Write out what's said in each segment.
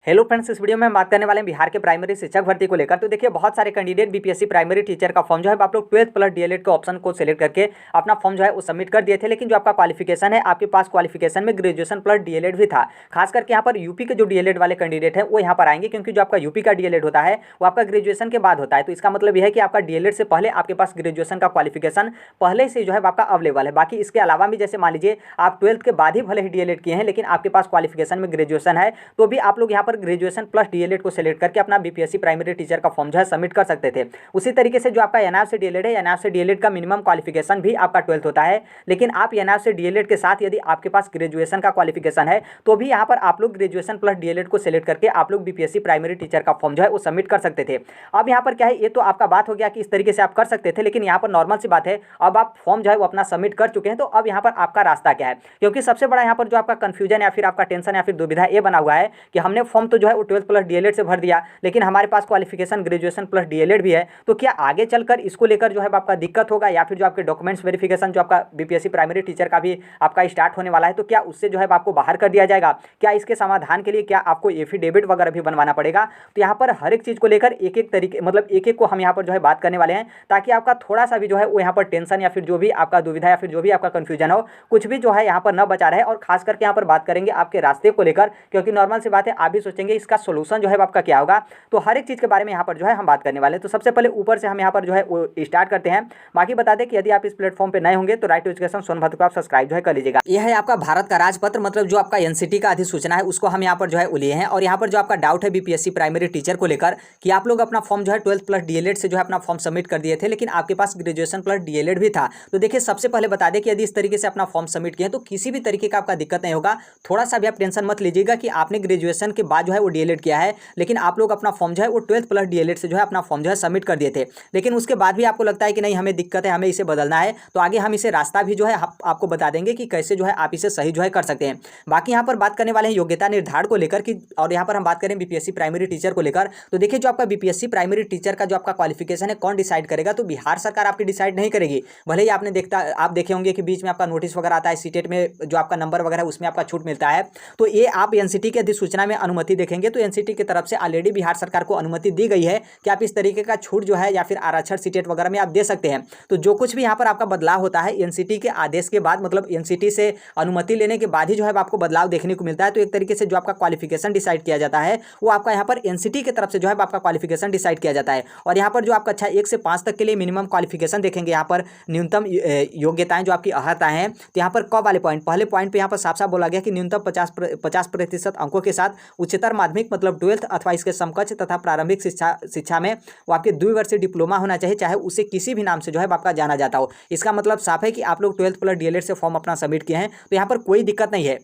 Hello friends, इस video में हम बात करने वाले हैं बिहार के प्राइमरी शिक्षक भर्ती को लेकर। तो देखिए, बहुत सारे कैंडिडेट बीपीएससी प्राइमरी टीचर का फॉर्म जो है आप लोग 12th प्लस डीएलएड के ऑप्शन को सिलेक्ट करके अपना फॉर्म जो है वो सबमिट कर दिए थे। लेकिन जो आपका क्वालिफिकेशन है, आपके पास क्वालिफिकेशन में ग्रेजुएशन प्लस डीएलएड भी था। खास करके यहाँ पर यूपी के जो डीएलएड वाले कैंडिडेट है वो यहाँ पर आएंगे, क्योंकि जो आपका यूपी का डीएलएड होता है वो आपका ग्रेजुएशन के बाद होता है। तो इसका मतलब यह है कि आपका डीएलएड से पहले आपके पास ग्रेजुएशन का क्वालिफिकेशन पहले से जो है आपका अवेलेबल है। बाकी इसके अलावा भी जैसे मान लीजिए आप 12th के बाद ही भले ही डीएलएड किए हैं, लेकिन आपके पास क्वालिफिकेशन में ग्रेजुएशन है, तो भी आप लोग यहाँ पर ग्रेजुएशन प्लस डीएलएड को सिलेक्ट करके अपना बीपीएससी प्राइमरी टीचर का फॉर्म जो है सबमिट कर सकते थे। उसी तरीके से जो आपका एनआईएफ से डीएलएड है, एनआईएफ से डीएलएड का मिनिमम क्वालिफिकेशन भी आपका 12th होता है। लेकिन आप एनआईएफ से डीएलएड के साथ यदि आपके पास ग्रेजुएशन का क्वालिफिकेशन है, तो भी यहाँ पर आप लोग ग्रेजुएशन प्लस डीएलएड को सिलेक्ट करके आप लोग बीपीएससी प्राइमरी टीचर का फॉर्म जो है वो सबमिट कर सकते थे। अब यहाँ पर क्या है, ये तो आपका बात हो गया कि इस तरीके से आप कर सकते थे, लेकिन यहाँ पर नॉर्मल सी बात है, अब आप फॉर्म जो है वो अपना सबमिट कर चुके हैं, तो अब यहाँ पर आपका रास्ता क्या है। क्योंकि सबसे बड़ा यहाँ पर जो आपका कंफ्यूजन या फिर आपका टेंशन या फिर दुविधा ये बना हुआ है कि हमने फॉर्म तो जो है वो 12th प्लस डीएलएड से भर दिया, लेकिन हमारे पास क्वालिफिकेशन ग्रेजुएशन प्लस डीएलएड भी है, तो क्या आगे चलकर इसको लेकर जो है आपका दिक्कत होगा, या फिर जो आपके डॉक्यूमेंट्स वेरिफिकेशन जो आपका बीपीएससी प्राइमरी टीचर का भी आपका स्टार्ट होने वाला है, तो क्या उससे जो है आपको बाहर कर दिया जाएगा। क्या इसके समाधान के लिए क्या आपको एफिडेविट वगैरह भी बनवाना पड़ेगा। तो यहाँ पर हर एक चीज़ को लेकर एक एक तरीके मतलब एक एक को हम यहाँ पर जो है बात करने वाले हैं, ताकि आपका थोड़ा सा भी जो है वो यहाँ पर टेंशन या फिर जो भी आपका दुविधा या फिर जो भी आपका कन्फ्यूजन हो, कुछ भी जो है यहाँ पर न बचा रहे। और खास करके यहाँ पर बात करेंगे आपके रास्ते को लेकर, क्योंकि नॉर्मल सी बात है, आप भी सोचेंगे इसका सोल्यूशन जो है आपका क्या होगा। तो हर एक चीज़ के बारे में यहाँ पर जो है हम बात करने वाले हैं। तो सबसे पहले ऊपर से हम यहाँ पर जो है वो स्टार्ट करते हैं। बाकी बता दें कि यदि आप इस प्लेटफॉर्म पे नए होंगे तो राइट टू एजुकेशन सोनभद्र को आप सब्सक्राइब जो है कर लीजिएगा। यह है आपका भारत का राजपत्र, मतलब जो आपका एनसीटी का अधिसूचना है उसको हम यहाँ पर जो है लिए हैं। और यहाँ पर जो आपका डाउट है बीपीएससी प्राइमरी टीचर को लेकर कि आप लोग अपना फॉर्म जो है 12th प्लस डीएलएड से जो है अपना फॉर्म सबमिट कर दिए थे, लेकिन आपके पास ग्रेजुएशन प्लस डीएलएड भी था। तो देखिए, सबसे पहले बता दें कि यदि इस तरीके से अपना फॉर्म सबमिट किए तो किसी भी तरीके का आपका दिक्कत नहीं होगा। थोड़ा सा भी आप टेंशन मत लीजिएगा कि आपने ग्रेजुएशन के बाद जो है वो डीएलएड किया है, लेकिन आप लोग अपना फॉर्म जो है वो 12th प्लस डीएलएड से जो है अपना फॉर्म जो है सबमिट कर दिए थे, लेकिन उसके बाद भी आपको लगता है कि नहीं हमें दिक्कत है, हमें इसे बदलना है, तो आगे हम इसे रास्ता भी जो है आपको बता देंगे कि कैसे जो है आप इसे सही जो है कर सकते हैं। बाकी यहाँ पर बात करने वाले हैं योग्यता निर्धारण को लेकर कि, और यहाँ पर हम बात करें बीपीएससी प्राइमरी टीचर को लेकर। तो देखिए, जो आपका बीपीएससी प्राइमरी टीचर का जो आपका क्वालिफिकेशन है कौन डिसाइड करेगा, तो बिहार सरकार आपकी डिसाइड नहीं करेगी। भले ही आप देखे होंगे कि बीच में आपका नोटिस वगैरह आता है, सीटेट में जो आपका नंबर वगैरह उसमें आपका छूट मिलता है, तो ये आप एनसीटी की अधिसूचना में अनुमति देखेंगे तो एनसीटी की तरफ से ऑलरेडी बिहार सरकार को अनुमति दी गई है कि आप इस तरीके का छूट जो है या फिर आरक्षण सीटेट वगैरह में आप दे सकते हैं। तो जो कुछ भी यहाँ पर आपका बदलाव होता है एनसीटी के आदेश के बाद, मतलब एनसीटी से अनुमति लेने के बाद ही जो है आपको बदलाव देखने को मिलता है। तो एक तरीके से जो आपका क्वालिफिकेशन डिसाइड किया जाता है वो आपका यहाँ पर एनसीटी की तरफ से जो है आपका क्वालिफिकेशन डिसाइड किया जाता है। और यहाँ पर जो आपका अच्छा 1 से 5 तक के लिए मिनिमम क्वालिफिकेशन देखेंगे, यहाँ पर न्यूनतम योग्यताएं जो आपकी अर्हताएं हैं, तो यहाँ पर क वाले पॉइंट पहले पॉइंट पे यहाँ पर साफ साफ बोला गया कि न्यूनतम 50% अंकों के साथ उच्चतर माध्यमिक मतलब 12th अथवा इसके समकक्ष तथा प्रारंभिक शिक्षा में वो आपके द्विवर्षीय डिप्लोमा होना चाहिए, चाहे उसे किसी भी नाम से जो है आपका जाना जाता हो। इसका मतलब साफ है कि आप लोग 12th प्लस डीएलएड से फॉर्म अपना सबमिट किए हैं, तो यहाँ पर कोई दिक्कत नहीं है।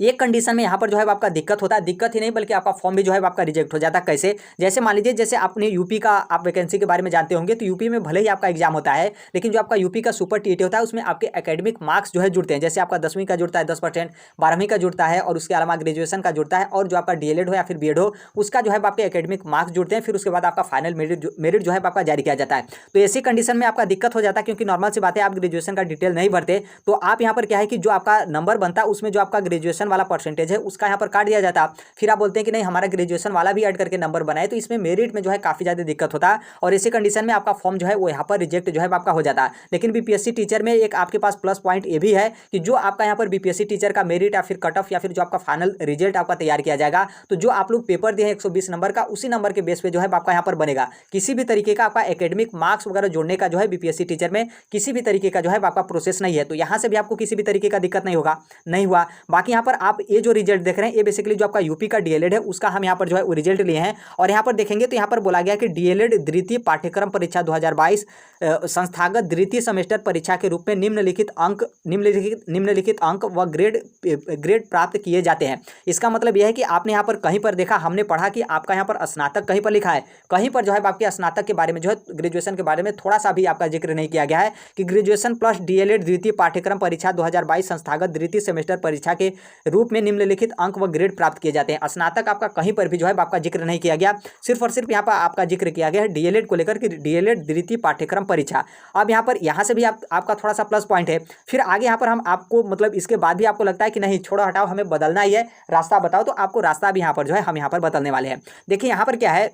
एक कंडीशन में यहाँ पर जो है आपका दिक्कत होता है, दिक्कत ही नहीं बल्कि आपका फॉर्म भी जो है आपका रिजेक्ट हो जाता है। कैसे? जैसे मान लीजिए, जैसे आपने यूपी का आप वैकेंसी के बारे में जानते होंगे, तो यूपी में भले ही आपका एग्जाम होता है, लेकिन जो आपका यूपी का सुपर टीटी होता है उसमें आपके एकेडमिक मार्क्स जो है जुड़ते हैं। जैसे आपका 10वीं का जुड़ता है 10%, 12वीं का जुड़ता है, और उसके अलावा ग्रेजुएशन का जुड़ता है, और जो आपका डीएलएड हो या फिर बीएड हो उसका जो है आपके एकेडमिक मार्क्स जुड़ते हैं। फिर उसके बाद आपका फाइनल मेरिट जो है आपका जारी किया जाता है। तो ऐसी कंडीशन में आपका दिक्कत हो जाता है, क्योंकि नॉर्मल सी बात है, आप ग्रेजुएशन का डिटेल नहीं भरते, तो आप यहाँ पर क्या है कि जो आपका नंबर बनता है उसमें जो आपका ग्रेजुएशन वाला परसेंटेज है उसका यहाँ पर काट दिया जाता। फिर आप बोलते हैं कि नहीं हमारा ग्रेजुएशन वाला भी ऐड करके नंबर बनाए, तो इसमें मेरिट में जो है काफ़ी ज़्यादा दिक्कत होता है, और इसी कंडीशन में आपका फॉर्म जो है वो यहाँ पर रिजेक्ट जो है आपका हो जाता है। लेकिन बीपीएससी टीचर में एक आपके पास प्लस पॉइंट ये भी है कि जो आपका यहाँ पर बीपीएससी टीचर का मेरिट या फिर कट ऑफ या फिर जो आपका फाइनल रिजल्ट आपका तैयार किया जाएगा, तो जो आप लोग पेपर दिए हैं 120 नंबर का, उसी नंबर के बेस पे जो है आपका यहाँ पर बनेगा। किसी भी तरीके का आपका एकेडमिक मार्क्स वगैरह जोड़ने का जो है बीपीएससी टीचर में किसी भी तरीके का जो है आपका प्रोसेस नहीं है, तो यहाँ से भी आपको किसी भी तरीके का दिक्कत नहीं हुआ। बाकी यहाँ पर आप ये जो रिजल्ट देख रहे हैं ये बेसिकली जो आपका यूपी का डीएलएड है उसका हम यहाँ पर जो है वो रिजल्ट लिए हैं। और यहाँ पर देखेंगे तो यहाँ पर बोला गया कि डीएलएड द्वितीय पाठ्यक्रम परीक्षा 2022 संस्थागत द्वितीय सेमेस्टर परीक्षा के रूप में निम्नलिखित अंक व ग्रेड प्राप्त किए जाते हैं। इसका मतलब यह है कि आपने यहाँ पर कहीं पर देखा, हमने पढ़ा कि आपका यहाँ पर स्नातक कहीं पर लिखा है, कहीं पर जो है आपके स्नातक के बारे में जो है ग्रेजुएशन के बारे में थोड़ा सा भी आपका जिक्र नहीं किया गया है कि ग्रेजुएशन प्लस डीएलएड द्वितीय पाठ्यक्रम परीक्षा 2022 संस्थागत द्वितीय सेमेस्टर परीक्षा के रूप में निम्नलिखित अंक व ग्रेड प्राप्त किए जाते हैं। स्नातक आपका कहीं पर भी जो है आपका जिक्र नहीं किया गया, सिर्फ और सिर्फ यहाँ पर आपका जिक्र किया गया है डीएलएड को लेकर कि डीएलएड द्वितीय पाठ्यक्रम परीक्षा। अब यहाँ से भी आपका थोड़ा सा प्लस पॉइंट है। फिर आगे यहाँ पर हम आपको मतलब इसके बाद भी आपको लगता है कि नहीं छोड़ो हटाओ हमें बदलना ही है, रास्ता बताओ, तो आपको रास्ता भी यहाँ पर जो है हम यहाँ पर बदलने वाले हैं। देखिए यहाँ पर क्या है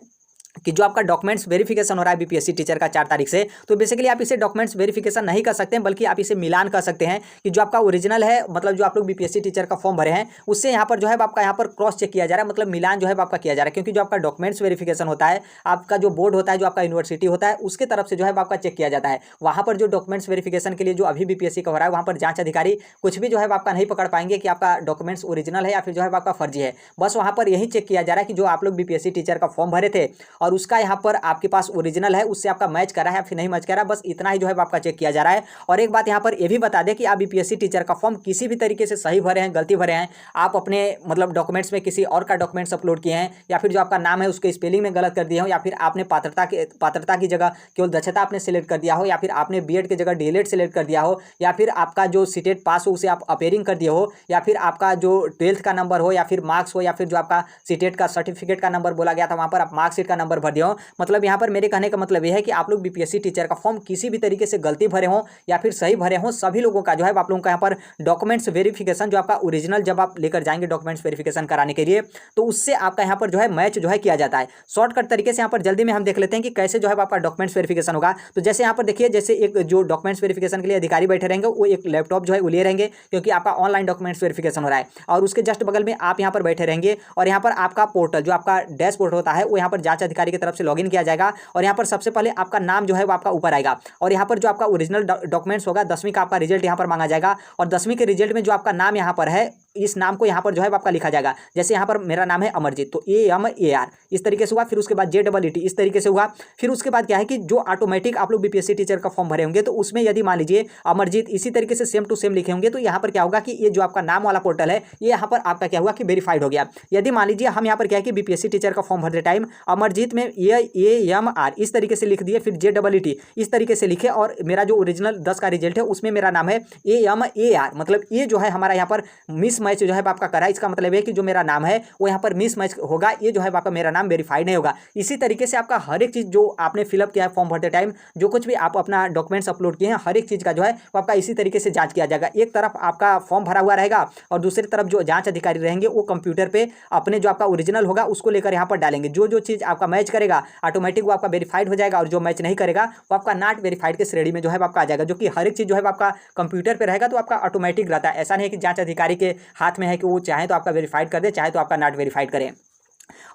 कि जो आपका डॉक्यूमेंट्स वेरिफिकेशन हो रहा है बीपीएससी टीचर का 4 तारीख से, तो बेसिकली आप इसे डॉक्यूमेंट्स वेरिफिकेशन नहीं कर सकते हैं, बल्कि आप इसे मिलान कर सकते हैं कि जो आपका ओरिजिनल है, मतलब जो आप लोग बीपीएससी टीचर का फॉर्म भरे हैं उससे यहाँ पर जो है आपका यहाँ पर क्रॉस चेक किया जा रहा है, मतलब मिलान जो है आपका किया जा रहा है। क्योंकि जो आपका डॉक्यूमेंट्स वेरिफिकेशन होता है, आपका जो बोर्ड होता है, जो आपका यूनिवर्सिटी होता है, उसके तरफ से जो है आपका चेक किया जाता है। वहाँ पर जो डॉक्यूमेंट्स वेरिफिकेशन के लिए जो अभी बीपीएससी का हो रहा है, वहाँ पर जांच अधिकारी कुछ भी जो है आपका नहीं पकड़ पाएंगे कि आपका डॉक्यूमेंट्स ओरिजिनल है या फिर जो है आपका फर्जी है। बस वहाँ पर यही चेक किया जा रहा है कि जो आप लोग बीपीएससी टीचर का फॉर्म भरे थे और उसका यहाँ पर आपके पास ओरिजिनल है, उससे आपका मैच कर रहा है या फिर नहीं मैच कर रहा है, बस इतना ही जो है आपका चेक किया जा रहा है। और एक बात यहाँ पर ये भी बता दें कि आप बीपीएससी टीचर का फॉर्म किसी भी तरीके से सही भरे हैं, गलती भरे हैं, आप अपने मतलब डॉक्यूमेंट्स में किसी और का डॉक्यूमेंट्स अपलोड किए हैं, या फिर जो आपका नाम है उसके स्पेलिंग में गलत कर दिए हो, या फिर आपने पात्रता की जगह केवल दक्षता आपने सिलेक्ट कर दिया हो, या फिर आपने बीएड की जगह डीएलएड सिलेक्ट कर दिया हो, या फिर आपका जो सीटेट पास हो उसे आप अपेयरिंग कर दिए हो, या फिर आपका जो 12th का नंबर हो, या फिर मार्क्स हो, या फिर जो आपका सीटेट का सर्टिफिकेट का नंबर बोला गया था वहाँ पर आप मार्कशीट का नंबर भर दिए हो। मतलब यहाँ पर मेरे कहने का मतलब यह है कि आप लोग बीपीएससी टीचर का फॉर्म किसी भी तरीके से गलती भरे हो या फिर सही भरे हो, सभी लोगों का जो है आप लोगों का यहाँ पर डॉक्यूमेंट्स वेरिफिकेशन जो आपका ओरिजिनल जब आप लेकर जाएंगे डॉक्यूमेंट्स वेरिफिकेशन कराने के लिए, तो उससे आपका यहाँ पर जो है मैच जो है किया जाता है। शॉर्टकट तरीके से यहाँ पर जल्दी में हम देख लेते हैं कि कैसे जो है आपका डॉक्यूमेंट्स वेरिफिकेशन होगा। तो जैसे यहाँ पर देखिए, जैसे एक जो डॉक्यूमेंट्स वेरिफिकेशन के लिए अधिकारी बैठे रहेंगे, वो एक लैपटॉप जो है वो लिए रहेंगे, क्योंकि आपका ऑनलाइन डॉक्यूमेंट्स वेरिफिकेशन हो रहा है, और उसके जस्ट बगल में आप यहाँ पर बैठे रहेंगे, और यहाँ पर आपका पोर्टल जो आपका डैशबोर्ड होता है वो यहाँ पर जांच अधिकारी की तरफ से लॉगिन किया जाएगा, और यहाँ पर सबसे पहले आपका नाम जो है वो आपका ऊपर आएगा, और यहाँ पर जो आपका ओरिजिनल डॉक्यूमेंट्स होगा 10वीं का आपका रिजल्ट यहाँ पर मांगा जाएगा, और 10वीं के रिजल्ट में जो आपका नाम यहाँ पर है, इस नाम को यहाँ पर जो है आपका लिखा जाएगा। जैसे यहाँ पर मेरा नाम है अमरजीत, तो AMAR इस तरीके से हुआ, फिर उसके बाद JEET इस तरीके से हुआ। फिर उसके बाद क्या है कि जो ऑटोमेटिक आप लोग बीपीएससी टीचर का फॉर्म भरे होंगे, तो उसमें यदि मान लीजिए अमरजीत इसी तरीके से सेम टू सेम लिखे होंगे, तो यहाँ पर क्या होगा कि ये जो आपका नाम वाला पोर्टल है, ये यहाँ पर आपका क्या हुआ कि वेरीफाइड हो गया। यदि मान लीजिए हम यहाँ पर क्या है कि बीपीएससी टीचर का फॉर्म भरते टाइम अमरजीत में AMR इस तरीके से लिख दिए, फिर JEET इस तरीके से लिखे, और मेरा जो ओरिजिनल 10 का रिजल्ट है उसमें मेरा नाम है AMAR, मतलब ये जो है हमारा यहाँ पर मिस मैच जो है आपका करा। इसका मतलब है कि जो मेरा नाम है वो यहाँ पर मिस मैच होगा, ये जो है आपका मेरा नाम वेरीफाइड नहीं होगा। इसी तरीके से आपका हर एक चीज़ जो आपने फिलअप किया है फॉर्म भरते टाइम, जो कुछ भी आप अपना डॉक्यूमेंट्स अपलोड किए हैं, हर एक चीज़ का जो है वो आपका इसी तरीके से जांच किया जाएगा। एक तरफ आपका फॉर्म भरा हुआ रहेगा, और दूसरी तरफ जो जांच अधिकारी रहेंगे वो कंप्यूटर पे अपने जो आपका ओरिजिनल होगा उसको लेकर यहाँ पर डालेंगे। जो चीज़ आपका मैच करेगा ऑटोमेटिक वो आपका वेरीफाइड हो जाएगा, और जो मैच नहीं करेगा वो आपका नॉट वेरीफाइड के श्रेणी में जो है आपका आ जाएगा। जो कि हर एक चीज़ जो है आपका कंप्यूटर पर रहेगा, तो आपका ऑटोमेटिक रहता है। ऐसा नहीं है कि जांच अधिकारी के हाथ में है कि वो चाहे तो आपका वेरीफाइड कर दे, चाहे तो आपका नॉट वेरीफाइड करें।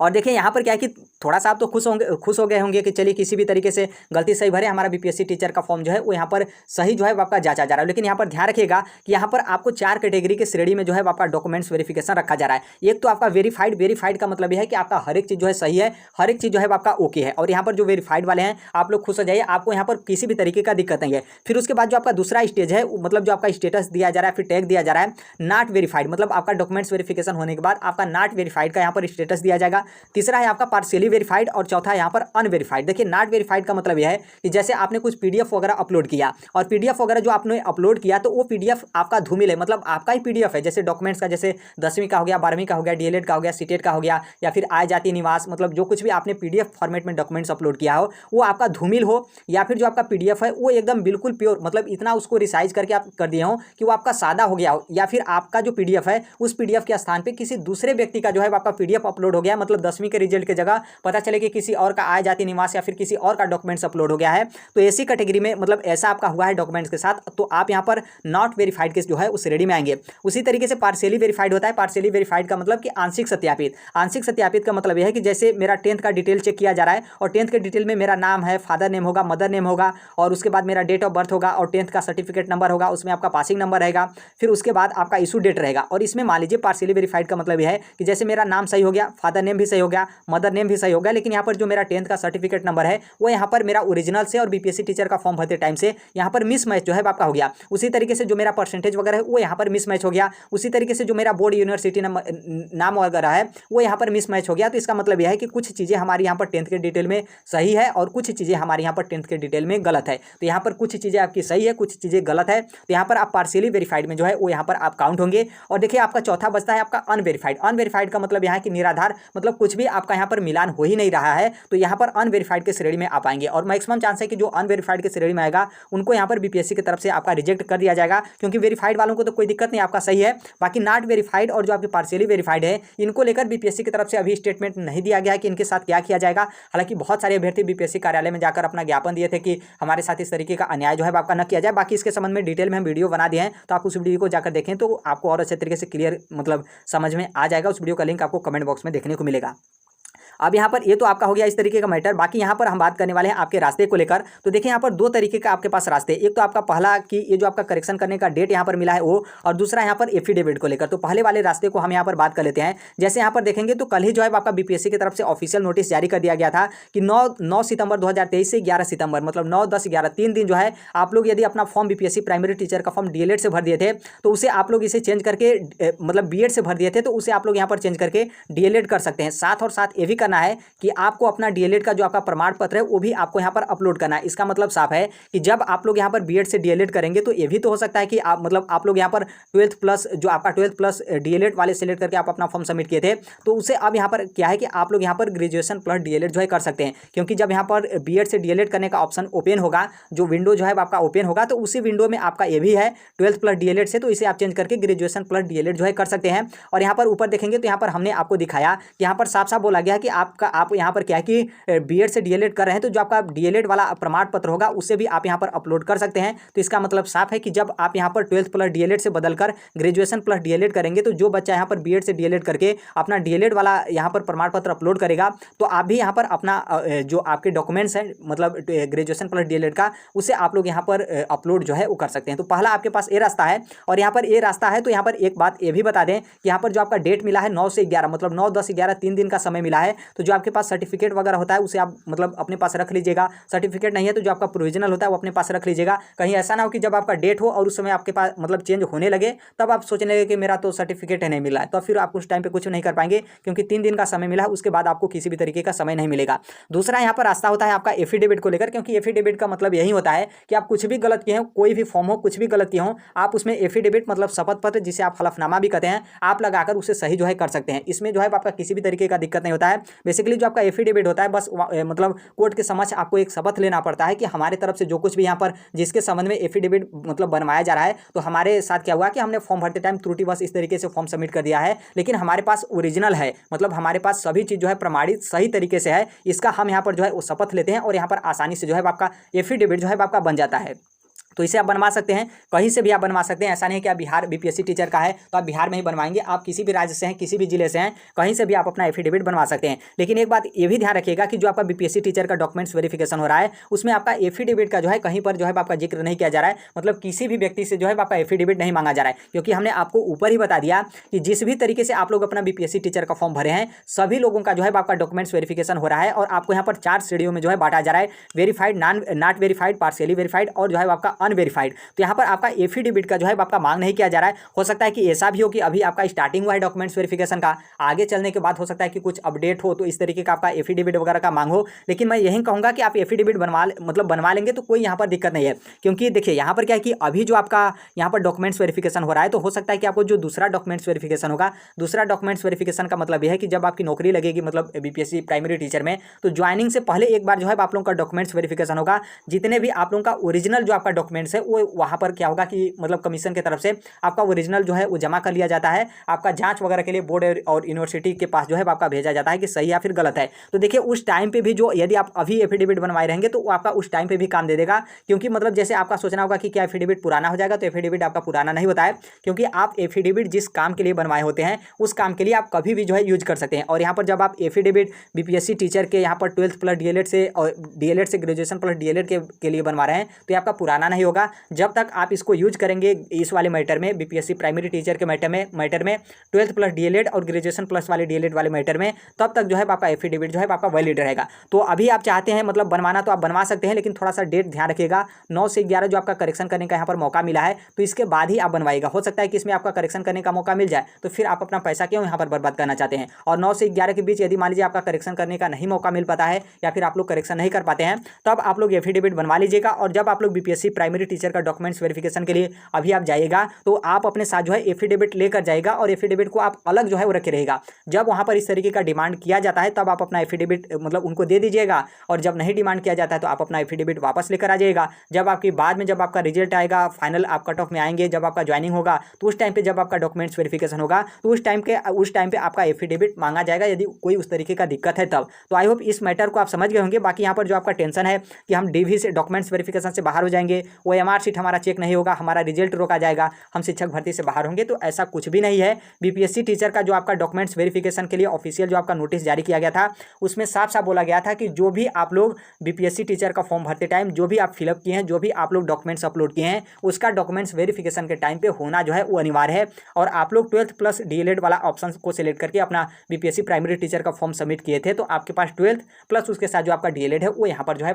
और देखिए यहाँ पर क्या है कि थोड़ा सा आप तो खुश हो गए होंगे कि चलिए किसी भी तरीके से गलती सही भरे, हमारा बीपीएससी टीचर का फॉर्म जो है वो यहाँ पर सही जो है आपका जांचा जा रहा है। लेकिन यहाँ पर ध्यान रखिएगा कि यहाँ पर आपको 4 कैटेगरी के श्रेणी में जो है आपका डॉक्यूमेंट्स वेरिफिकेशन रखा जा रहा है। एक तो आपका वेरीफाइड का मतलब यह है कि आपका हर एक चीज़ जो है सही है, हर एक चीज़ जो है आपका ओके है। और यहाँ पर जो वेरीफाइड वाले हैं आप लोग खुश हो जाइए, आपको यहाँ पर किसी भी तरीके का दिक्कत नहीं है। फिर उसके बाद जो आपका दूसरा स्टेज है, मतलब जो आपका स्टेटस दिया जा रहा है, फिर टैग दिया जा रहा है नॉट वेरीफाइड, मतलब आपका डॉक्यूमेंट्स वेरिफिकेशन होने के बाद आपका नॉट वेरीफाइड का यहाँ पर स्टेटस दिया जाएगा। तीसरा है आपका पार्शियली वेरीफाइड, और चौथा है यहाँ पर अनवेरीफाइड। देखिए नॉट वेरीफाइड का मतलब यह है कि जैसे आपने कुछ पीडीएफ वगैरह अपलोड किया, और पीडीएफ वगैरह जो आपने अपलोड किया तो वो पीडीएफ आपका धूमिल है, मतलब आपका ही पीडीएफ है। जैसे डॉक्यूमेंट्स का, जैसे 10वीं का हो गया, 12वीं का हो गया, डीएलएड का हो गया, सीटेट का हो गया, या फिर आय जाति निवास, मतलब जो कुछ भी आपने पीडीएफ फॉर्मेट में डॉक्यूमेंट्स अपलोड किया हो वो आपका धूमिल हो, या फिर जो आपका पीडीएफ है वो एकदम बिल्कुल प्योर, मतलब इतना उसको रिसाइज करके आप कर दिए हो कि वो आपका सादा हो गया हो, या फिर आपका जो पीडीएफ है उस पीडीएफ के स्थान पर किसी दूसरे व्यक्ति का जो है आपका पीडीएफ अपलोड हो गया, मतलब 10वीं के रिजल्ट की जगह पता चले कि किसी और का आय जाति निवास या फिर किसी और का डॉक्यूमेंट्स अपलोड हो गया है। तो ऐसी कैटेगरी में मतलब ऐसा आपका हुआ है डॉक्यूमेंट्स के साथ, तो आप यहाँ पर नॉट वेरीफाइड के जो है उस श्रेणी में आएंगे। उसी तरीके से पार्शियली वेरीफाइड होता है। पार्शियली वेरीफाइड का मतलब कि आंशिक सत्यापित। आंशिक सत्यापित का मतलब यह है कि जैसे मेरा 10th का डिटेल चेक किया जा रहा है, और 10th के डिटेल में मेरा नाम है, फादर नेम होगा, मदर नेम होगा, और उसके बाद मेरा डेट ऑफ बर्थ होगा, और 10th का सर्टिफिकेट नंबर होगा, उसमें आपका पासिंग नंबर रहेगा, फिर उसके बाद आपका इशू डेट रहेगा। और इसमें मान लीजिए पार्शियली वेरीफाइड का मतलब यह है कि जैसे मेरा नाम सही हो गया, फादर नेम भी सही हो गया, मदर नेम भी सही हो गया, लेकिन यहाँ पर जो मेरा 10th का सर्टिफिकेट नंबर है वो यहाँ पर मेरा ओरिजिनल से और बीपीएससी टीचर का फॉर्म भरते टाइम से यहाँ पर मिसमैच जो है आपका हो गया। उसी तरीके से जो मेरा परसेंटेज वगैरह है वो यहाँ पर मिसमैच हो गया। उसी तरीके से जो मेरा बोर्ड यूनिवर्सिटी नाम वगैरह है वो यहाँ पर मिसमैच हो गया। तो इसका मतलब यह है कि कुछ चीज़ें हमारी यहाँ पर 10th के डिटेल में सही है और कुछ चीज़ें हमारे यहाँ पर 10th के डिटेल में गलत है। तो यहाँ पर कुछ चीज़ें आपकी सही है, कुछ चीज़ें गलत है, तो यहाँ पर आप पार्शियली वेरीफाइड में जो है वो यहाँ पर आप काउंट होंगे। और देखिए आपका चौथा बचता है आपका अनवेरीफाइड। अनवेरीफाइड का मतलब यहाँ कि निराधार, मतलब कुछ भी आपका यहाँ पर मिलान हो ही नहीं रहा है, तो यहाँ पर अनवेरीफाइड के श्रेणी में आप आएंगे। और मैक्सिमम चांस है कि जो अनवेरीफाइड के श्रेणी में आएगा उनको यहाँ पर बीपीएससी की तरफ से आपका रिजेक्ट कर दिया जाएगा, क्योंकि वेरीफाइड वालों को तो कोई दिक्कत नहीं, आपका सही है। बाकी नॉट वेरीफाइड और जो आपके पार्शियली वेरीफाइड है इनको लेकर बीपीएससी की तरफ से अभी स्टेटमेंट नहीं दिया गया है कि इनके साथ क्या किया जाएगा। हालांकि बहुत सारे अभ्यर्थी बीपीएससी कार्यालय में जाकर अपना ज्ञापन दिए थे कि हमारे साथ इस तरीके का अन्याय जो है आपका न किया जाए। बाकी इसके संबंध में डिटेल में हम वीडियो बना दिए हैं, तो आप उस वीडियो को जाकर देखें तो आपको और अच्छे तरीके से क्लियर मतलब समझ में आ जाएगा। उस वीडियो का लिंक आपको कमेंट बॉक्स में देखने को मिलेगा। अब यहाँ पर ये तो आपका हो गया इस तरीके का मैटर। बाकी यहाँ पर हम बात करने वाले हैं आपके रास्ते को लेकर। तो देखिए यहाँ पर दो तरीके का आपके पास रास्ते, एक तो आपका पहला कि ये जो आपका करेक्शन करने का डेट यहाँ पर मिला है वो, और दूसरा यहाँ पर एफिडेविट को लेकर। तो पहले वाले रास्ते को हम यहाँ पर बात कर लेते हैं। जैसे यहाँ पर देखेंगे तो कल ही जो है आपका बीपीएससी की तरफ से ऑफिशियल नोटिस जारी कर दिया गया था कि 9 सितंबर 2023 से 11 सितंबर मतलब 9, 10, 11 3 दिन जो है आप लोग यदि अपना फॉर्म बीपीएससी प्राइमरी टीचर का फॉर्म डीएलएड से भर दिए थे तो उसे आप लोग इसे चेंज करके मतलब बीएड से भर दिए थे तो उसे आप लोग यहाँ पर चेंज करके डीएलएड कर सकते हैं। साथ और साथ ये भी करना है कि आपको अपना डीएलएड का जो आपका प्रमाण पत्र है वो भी आपको यहाँ पर अपलोड करना है। इसका मतलब साफ है कि जब आप लोग यहाँ पर बीएड से डीएलएड करेंगे तो ये भी तो हो सकता है कि आप मतलब आप लोग यहाँ पर 12th प्लस जो आपका 12th प्लस डीएलएड वाले सिलेक्ट करके आप अपना फॉर्म सबमिट किए थे तो उसे अब यहाँ पर क्या है कि आप लोग यहाँ पर ग्रेजुएशन प्लस डीएलएड जो है कर सकते हैं। क्योंकि जब यहाँ पर बीएड से डीएलएड करने का ऑप्शन ओपन होगा, जो विंडो जो है आपका ओपन होगा, तो उसी विंडो में आपका ये भी है 12th प्लस डीएलएड से, तो इसे आप चेंज करके ग्रेजुएशन प्लस डीएलएड जो है कर सकते हैं। और यहाँ पर ऊपर देखेंगे तो यहाँ पर हमने आपको दिखाया कि यहाँ पर साफ साफ बोला गया है कि आप यहाँ पर क्या है कि बीएड से डीएलएड कर रहे हैं तो जो आपका डीएलएड वाला प्रमाण पत्र होगा उसे भी आप यहाँ पर अपलोड कर सकते हैं। तो इसका मतलब साफ है कि जब आप यहाँ पर 12th प्लस डीएलएड से बदलकर ग्रेजुएशन प्लस डीएलएड करेंगे तो जो बच्चा यहाँ पर बीएड से डीएलएड करके अपना डीएलएड वाला यहाँ पर प्रमाण पत्र अपलोड करेगा तो आप भी यहाँ पर अपना जो आपके डॉक्यूमेंट्स हैं मतलब ग्रेजुएशन प्लस डीएलएड का उसे आप लोग यहाँ पर अपलोड जो है वो कर सकते हैं। तो पहला आपके पास ये रास्ता है। और यहाँ पर ये रास्ता है तो यहाँ पर एक बात ये भी बता दें कि यहाँ पर जो आपका डेट मिला है 9 से 11 मतलब 9, 10, 11 3 दिन का समय मिला है। तो जो आपके पास सर्टिफिकेट वगैरह होता है उसे आप मतलब अपने पास रख लीजिएगा। सर्टिफिकेट नहीं है तो जो आपका प्रोविजनल होता है वो अपने पास रख लीजिएगा। कहीं ऐसा ना हो कि जब आपका डेट हो और उस समय आपके पास मतलब चेंज होने लगे तब आप सोचने लगे कि मेरा तो सर्टिफिकेट नहीं मिला है, तो फिर आप उस टाइम पे कुछ नहीं कर पाएंगे क्योंकि 3 दिन का समय मिला है, उसके बाद आपको किसी भी तरीके का समय नहीं मिलेगा। दूसरा यहाँ पर रास्ता होता है आपका एफिडेविट को लेकर, क्योंकि एफिडेविट का मतलब यही होता है कि आप कुछ भी गलत किए हो, कोई भी फॉर्म हो कुछ भी गलत किए हो, आप उसमें एफिडेविट मतलब शपथ पत्र जिसे आप हलफनामा भी कहते हैं आप लगाकर उसे सही जो है कर सकते हैं। इसमें जो है आपका किसी भी तरीके का दिक्कत नहीं होता है। बेसिकली जो आपका एफिडेविट होता है बस मतलब कोर्ट के समक्ष आपको एक शपथ लेना पड़ता है कि हमारे तरफ से जो कुछ भी यहाँ पर जिसके संबंध में एफिडेविट मतलब बनवाया जा रहा है तो हमारे साथ क्या हुआ कि हमने फॉर्म भरते टाइम त्रुटिवश इस तरीके से फॉर्म सबमिट कर दिया है, लेकिन हमारे पास ओरिजिनल है, मतलब हमारे पास सभी चीज़ जो है प्रमाणित सही तरीके से है। इसका हम यहाँ पर जो है वो शपथ लेते हैं और यहाँ पर आसानी से जो है आपका एफिडेविट जो है आपका बन जाता है। तो इसे आप बनवा सकते हैं, कहीं से भी आप बनवा सकते हैं। ऐसा नहीं है कि आप बिहार बीपीएससी टीचर का है तो आप बिहार में ही बनवाएंगे, आप किसी भी राज्य से हैं किसी भी जिले से हैं कहीं से भी आप अपना एफिडेविट बनवा सकते हैं। लेकिन एक बात ये भी ध्यान रखिएगा कि जो आपका बीपीएससी टीचर का डॉक्यूमेंट्स वेरिफिकेशन हो रहा है उसमें आपका एफिडेविट का जो है कहीं पर जो है आपका जिक्र नहीं किया जा रहा है, मतलब किसी भी व्यक्ति से जो है आपका एफिडेविट नहीं मांगा जा रहा है। क्योंकि हमने आपको ऊपर ही बता दिया कि जिस भी तरीके से आप लोग अपना बीपीएससी टीचर का फॉर्म भरे हैं सभी लोगों का जो है आपका डॉक्यूमेंट्स वेरिफिकेशन हो रहा है और आपको यहाँ पर 4 श्रेणियों में जो है बांटा जा रहा है, verified, not verified, partially verified और जो है आपका अनवेरीफाइड। तो यहाँ पर आपका एफिडेविट का जो है आपका मांग नहीं किया जा रहा है। हो सकता है कि ऐसा भी हो कि अभी आपका स्टार्टिंग हुआ है डॉक्यूमेंट्स वेरिफिकेशन का, आगे चलने के बाद हो सकता है कि कुछ अपडेट हो तो इस तरीके का आपका एफिडेविट वगैरह का मांग हो। लेकिन मैं यही कहूँगा कि आप एफिडेविट बनवा लेंगे तो कोई यहाँ पर दिक्कत नहीं है। क्योंकि देखिए यहाँ पर क्या है कि अभी जो आपका यहाँ पर डॉक्यूमेंट्स वेरिफिकेशन हो रहा है तो हो सकता है कि आपको जो दूसरा डॉक्यूमेंट्स वेरिफिकेशन होगा, दूसरा डॉक्यूमेंट्स वेरिफिकेशन का मतलब यह है कि जब आपकी नौकरी लगेगी मतलब बीपीएससी प्राइमरी टीचर में तो ज्वाइनिंग से पहले एक बार जो है आप लोगों का डॉक्यूमेंट्स वेरिफिकेशन होगा। जितने भी आप लोगों का ओरिजिनल जो आपका डॉक्यूमेंट्स है वो वहाँ पर क्या होगा कि मतलब कमीशन की तरफ से आपका ओरिजिनल जो है वो जमा कर लिया जाता है, आपका जांच वगैरह के लिए बोर्ड और यूनिवर्सिटी के पास जो है आपका भेजा जाता है कि सही या फिर गलत है। तो देखिए उस टाइम पे भी जो यदि आप अभी एफिडेविट बनवाए रहेंगे तो वो आपका उस टाइम पे भी काम दे देगा। क्योंकि मतलब जैसे आपका सोचना होगा कि क्या एफिडेविट पुराना हो जाएगा, तो एफिडेविट आपका पुराना नहीं होता है। क्योंकि आप एफिडेविट जिस काम के लिए बनवाए होते हैं उस काम के लिए आप कभी भी जो है यूज कर सकते हैं। और यहाँ पर जब आप एफिडेविट बीपीएससी टीचर के यहाँ पर 12th प्लस डीएलएड से और डीएलएड से ग्रेजुएशन प्लस डीएलएड के लिए बनवा रहे हैं तो ये आपका पुराना नहीं नहीं होगा जब तक आप इसको यूज करेंगे इस वाले मैटर में, बीपीएससी प्राइमरी टीचर के मैटर में 12th प्लस डीएलएड और ग्रेजुएशन प्लस वाले डीएलएड वाले मैटर में, तब तक जो है आपका एफिडेविट जो है आपका वैलिड रहेगा। तो अभी आप चाहते हैं मतलब बनवाना तो आप बनवा सकते हैं, लेकिन थोड़ा सा डेट ध्यान रखिएगा, 9 से 11 जो आपका करेक्शन करने का यहाँ पर मौका मिला है, तो इसके बाद ही आप बनवाइएगा। हो सकता है कि इसमें आपका करेक्शन करने का मौका मिल जाए, तो फिर आप अपना पैसा क्यों यहाँ पर बर्बाद करना चाहते हैं। और 9 से 11 के बीच यदि मान लीजिए आपका करेक्शन करने का नहीं मौका मिल पाता है या फिर आप लोग करेक्शन नहीं कर पाते हैं, तब आप लोग एफिडेविट बनवा लीजिएगा। और जब आप लोग बीपीएससी प्राइमरी टीचर का डॉक्यूमेंट्स वेरिफिकेशन के लिए अभी आप जाइएगा, तो आप अपने साथ जो है एफिडेविट लेकर जाइएगा और एफिडेविट को आप अलग जो है वो रखे रहेगा। जब वहाँ पर इस तरीके का डिमांड किया जाता है तब आप अपना एफिडेविट मतलब उनको दे दीजिएगा, और जब नहीं डिमांड किया जाता है तो आप अपना एफिडेविट वापस लेकर आ जाइएगा। जब आपकी बाद में जब आपका रिजल्ट आएगा, फाइनल आप कट ऑफ में आएंगे, जब आपका ज्वाइनिंग होगा, तो उस टाइम पे जब आपका डॉक्यूमेंट्स वेरिफिकेशन होगा, तो उस टाइम पे आपका एफिडेविट मांगा जाएगा, यदि कोई उस तरीके का दिक्कत है तब। तो आई होप इस मैटर को आप समझ गए होंगे। बाकी यहाँ पर जो आपका टेंशन है कि हम डीवी से डॉक्यूमेंट्स वेरिफिकेशन से बाहर हो जाएंगे, ओएमआर सीट हमारा चेक नहीं होगा, हमारा रिजल्ट रोका जाएगा, हम शिक्षक भर्ती से बाहर होंगे, तो ऐसा कुछ भी नहीं है। बीपीएससी टीचर का जो आपका डॉक्यूमेंट्स वेरिफिकेशन के लिए ऑफिशियल जो आपका नोटिस जारी किया गया था, उसमें साफ साफ बोला गया था कि जो भी आप लोग बीपीएससी टीचर का फॉर्म भरते टाइम जो भी आप फिलअप किए हैं, जो भी आप लोग डॉक्यूमेंट्स अपलोड किए हैं, उसका डॉक्यूमेंट्स वेरिफिकेशन के टाइम पे होना जो है वो अनिवार्य है। और आप लोग 12th प्लस डीएलएड वाला ऑप्शन को सिलेक्ट करके अपना बीपीएससी प्राइमरी टीचर का फॉर्म सबमिट किए थे, तो आपके पास 12th प्लस उसके साथ जो आपका डीएलएड है वो यहाँ पर जो है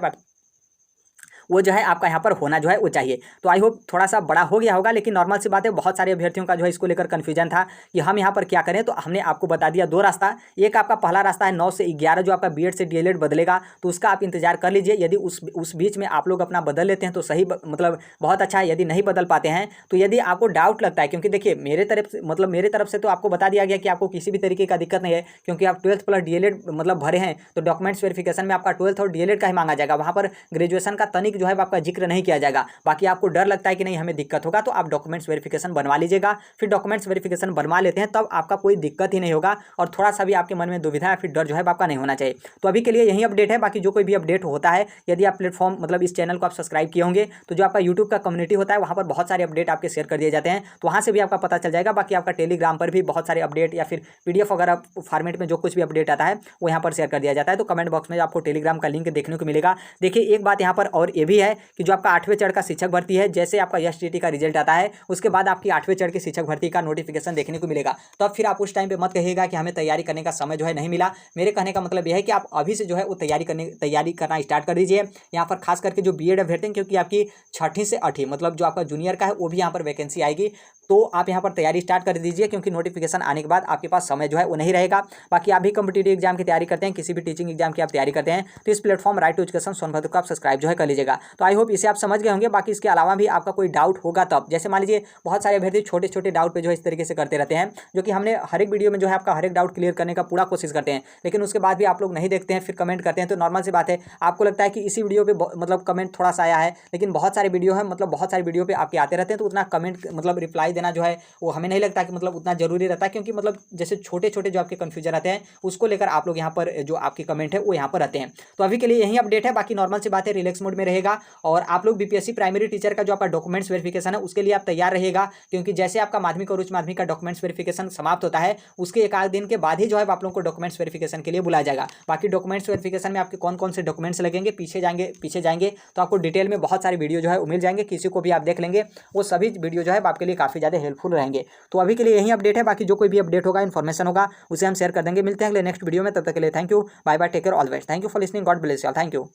आपका यहाँ पर होना जो है वो चाहिए। तो आई होप थोड़ा सा बड़ा हो गया होगा, लेकिन नॉर्मल सी बात है, बहुत सारे अभ्यर्थियों का जो है इसको लेकर कन्फ्यूजन था कि हम यहाँ पर क्या करें। तो हमने आपको बता दिया 2 रास्ता। एक आपका पहला रास्ता है 9 से 11 जो आपका बीएड से डीएलएड बदलेगा, तो उसका आप इंतजार कर लीजिए। यदि उस बीच में आप लोग अपना बदल लेते हैं तो सही, मतलब बहुत अच्छा है। यदि नहीं बदल पाते हैं तो यदि आपको डाउट लगता है, क्योंकि देखिए मेरे तरफ से तो आपको बता दिया गया कि आपको किसी भी तरीके का दिक्कत नहीं है, क्योंकि आप 12th प्लस डीएलएड मतलब भरे हैं, तो डॉक्यूमेंट्स वेरिफिकेशन में आपका 12th और डीएलएड का ही मांगा जाएगा। वहाँ पर ग्रेजुएशन का तनिक जो है आपका जिक्र नहीं किया जाएगा। बाकी आपको डर लगता है कि नहीं हमें दिक्कत होगा, तो आप डॉक्यूमेंट्स वेरिफिकेशन बनवा लीजिएगा। फिर डॉक्यूमेंट्स वेरिफिकेशन बनवा लेते हैं तब आपका कोई दिक्कत ही नहीं होगा, और थोड़ा सा भी आपके मन में दुविधा या फिर डर जो है आपका नहीं होना चाहिए। तो अभी के लिए यही अपडेट है। बाकी जो कोई भी अपडेट होता है, यदि आप प्लेटफॉर्म मतलब इस चैनल को आप सब्सक्राइब किए होंगे, तो जो आपका यूट्यूब का कम्युनिटी होता है वहाँ पर बहुत सारे अपडेट आपके शेयर कर दिए जाते हैं, तो वहाँ से भी आपका पता चल जाएगा। बाकी आपका टेलीग्राम पर भी बहुत सारे अपडेट या फिर पीडीएफ वगैरह फॉर्मेट में जो कुछ भी अपडेट आता है वो यहाँ पर शेयर कर दिया जाता है। तो कमेंट बॉक्स में आपको टेलीग्राम का लिंक देखने को मिलेगा। देखिए एक बात यहाँ पर और ये भी है कि जो आपका 8वें चरण का शिक्षक भर्ती है, जैसे आपका एसटीटी का रिजल्ट आता है उसके बाद आपकी 8वें चरण की शिक्षक भर्ती का नोटिफिकेशन देखने को मिलेगा। तब फिर आप उस टाइम पे मत कहिएगा कि हमें तैयारी करने का समय जो है नहीं मिला। मेरे कहने का मतलब यह है कि आप अभी से जो है वो तैयारी करना स्टार्ट कर दीजिए। यहाँ पर खास करके जो बीएड अभ्यर्थी, क्योंकि आपकी 6ठी से 8वीं मतलब जो आपका जूनियर का है वो भी यहाँ पर वैकेंसी आएगी, तो आप यहाँ पर तैयारी स्टार्ट कर दीजिए, क्योंकि नोटिफिकेशन आने के बाद आपके पास समय जो है वो नहीं रहेगा। बाकी आप भी कॉम्पिटिटिव एग्जाम की तैयारी करते हैं, किसी भी टीचिंग एग्जाम की आप तैयारी करते हैं, तो इस platform right to education Sonbhadra को आप सब्सक्राइब जो है कर लीजिएगा। तो आई होप इसे आप समझ गए होंगे। बाकी इसके अलावा भी आपका कोई डाउट होगा तब, जैसे मान लीजिए बहुत सारे अभ्यर्थी छोटे छोटे डाउट पे जो है इस तरीके से करते रहते हैं, जो कि हमने हर एक वीडियो में जो है आपका हर एक डाउट क्लियर करने का पूरा कोशिश करते हैं, लेकिन उसके बाद भी आप लोग नहीं देखते हैं, फिर कमेंट करते हैं। तो नॉर्मल सी बात है, आपको लगता है कि इसी वीडियो पे मतलब कमेंट थोड़ा सा आया है, लेकिन बहुत सारे वीडियो है, मतलब बहुत सारे वीडियो पे आपके आते रहते हैं, तो उतना कमेंट मतलब रिप्लाई देना जो है वो हमें नहीं लगता कि मतलब उतना जरूरी रहता है, क्योंकि मतलब जैसे छोटे छोटे जो आपके कन्फ्यूजन आते हैं उसको लेकर आप लोग यहाँ पर जो आपके कमेंट है वो यहाँ पर रहते हैं। तो अभी के लिए यही अपडेट है। बाकी नॉर्मल सी बात है, रिलैक्स मोड में रहेगा, और आप लोग बीपीएससी प्राइमरी टीचर का जो आपका डॉक्यूमेंट्स वेरिफिकेशन है उसके लिए आप तैयार रहिएगा, क्योंकि जैसे आपका माध्यमिक और उच्च माध्यमिक का डॉक्यूमेंट्स वेरिफिकेशन समाप्त होता है उसके एक आध दिन के बाद ही जो है आप लोगों को डॉक्यूमेंट्स वेरिफिकेशन के लिए बुलाया जाएगा। बाकी डॉक्यूमेंट्स वेरिफिकेशन में आपके कौन कौन से डॉक्यूमेंट्स लगेंगे, पीछे जाएंगे तो आपको डिटेल में बहुत सारे वीडियो जो है वो मिल जाएंगे, किसी को भी आप देख लेंगे, वो सभी वीडियो जो है आपके लिए काफ़ी ज़्यादा हेल्पफुल रहेंगे। तो अभी के लिए यही अपडेट है। बाकी जो कोई भी अपडेट होगा, इन्फॉर्मेशन होगा, उसे हम शेयर कर देंगे। मिलते हैं अगले नेक्स्ट वीडियो में, तब तक के लिए thank you, bye bye, take care, all the best, thank you for listening, God bless you all, thank you.